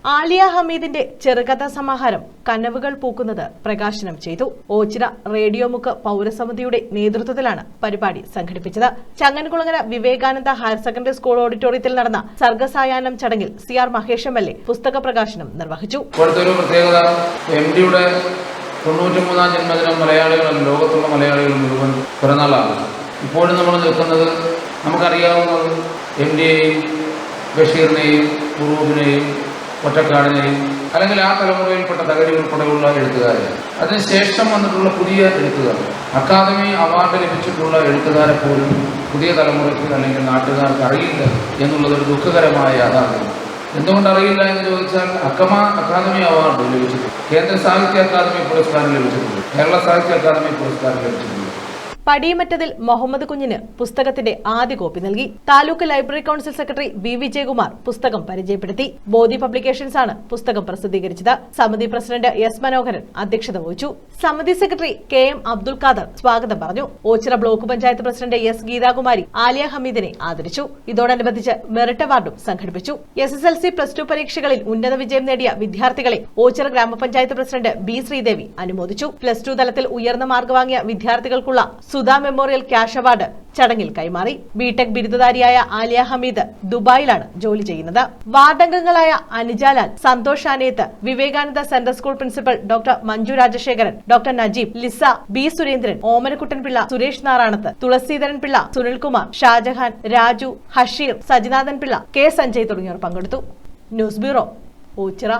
ആലിയ ഹമീദിന്റെ ചെറുകഥാ സമാഹാരം കനവുകൾ പൂക്കുന്നത് പ്രകാശനം ചെയ്തു. ഓച്ചിറ റേഡിയോ മുക്ക് പൗരസമിതിയുടെ നേതൃത്വത്തിലാണ് പരിപാടി സംഘടിപ്പിച്ചത്. Changankulangara Vivekananda higher secondary school ഓഡിറ്റോറിയത്തിൽ നടന്ന സർഗസായാഹ്നം ചടങ്ങിൽ CR മഹേഷ് MLA പുസ്തക പ്രകാശനം നിർവഹിച്ചു. 93ാം ജന്മദിനം മലയാളികളും ലോകത്തുള്ള മലയാളികളും മുഴുവൻ പിറന്നാളാണ്. ഇപ്പോഴും നമ്മൾ നിൽക്കുന്നത് നമുക്കറിയാവുന്നത് MDയെയും ബഷീറിനെയും ഉറൂബിനെയും ഒറ്റക്കാടിനെയും അല്ലെങ്കിൽ ആ തലമുറയിൽപ്പെട്ട തകഴി ഉൾപ്പെടെയുള്ള എഴുത്തുകാരെ, അതിനുശേഷം വന്നിട്ടുള്ള പുതിയ എഴുത്തുകാർ, അക്കാദമി അവാർഡ് ലഭിച്ചിട്ടുള്ള എഴുത്തുകാരെ പോലും പുതിയ തലമുറയ്ക്ക് അല്ലെങ്കിൽ നാട്ടുകാർക്ക് അറിയില്ല എന്നുള്ളതൊരു ദുഃഖകരമായ യാഥാർത്ഥ്യം. എന്തുകൊണ്ടറിയില്ല എന്ന് ചോദിച്ചാൽ അക്കാദമി അവാർഡ് ലഭിച്ചിട്ടുണ്ട്, കേന്ദ്ര സാഹിത്യ അക്കാദമി പുരസ്കാരം ലഭിച്ചിട്ടുണ്ട്, കേരള സാഹിത്യ അക്കാദമി പുരസ്കാരം ലഭിച്ചിട്ടുണ്ട്. പടിയമറ്റതിൽ മുഹമ്മദ് കുഞ്ഞിന് പുസ്തകത്തിന്റെ ആദ്യ കോപ്പി നൽകി. Taluk library council secretary V Vijayakumar പുസ്തകം പരിചയപ്പെടുത്തി. ബോധി പബ്ലിക്കേഷൻസ് ആണ് പുസ്തകം പ്രസിദ്ധീകരിച്ചത്. സമിതി പ്രസിഡന്റ് S മനോഹരൻ അധ്യക്ഷത വഹിച്ചു. സമിതി സെക്രട്ടറി KM അബ്ദുൽ ഖാദർ സ്വാഗതം പറഞ്ഞു. Oachira block panchayat president S Geethakumari Aliya ഹമീദിനെ ആദരിച്ചു. ഇതോടനുബന്ധിച്ച് മെറിറ്റ് അവാർഡും സംഘടിപ്പിച്ചു. SSLC +2 പരീക്ഷകളിൽ ഉന്നത വിജയം നേടിയ വിദ്യാർത്ഥികളെ ഓച്ചിറ ഗ്രാമപഞ്ചായത്ത് പ്രസിഡന്റ് B ശ്രീദേവി അനുമോദിച്ചു. +2 തലത്തിൽ ഉയർന്ന മാർക്ക് വാങ്ങിയ വിദ്യാർത്ഥികൾക്കുള്ള സുധാ മെമ്മോറിയൽ ക്യാഷ് അവാർഡ് ചടങ്ങിൽ കൈമാറി. ബിടെക് ബിരുദധാരിയായ ആലിയ ഹമീദ് ദുബായിലാണ് ജോലി ചെയ്യുന്നത്. വാർഡംഗങ്ങളായ Anujalal, Santhosh Aneth, Vivekananda central school principal doctor Manju Rajasekharan, doctor Najeeb, Lisa, B Surendran, Omanakuttan Pillai, Suresh Naranath, Thulaseedharan Pillai, Sunilkumar, Shajahan, Raju, Hasheer, Sajinathan Pillai, K Sanjay തുടങ്ങിയവർ പങ്കെടുത്തു. News bureau, Ochira.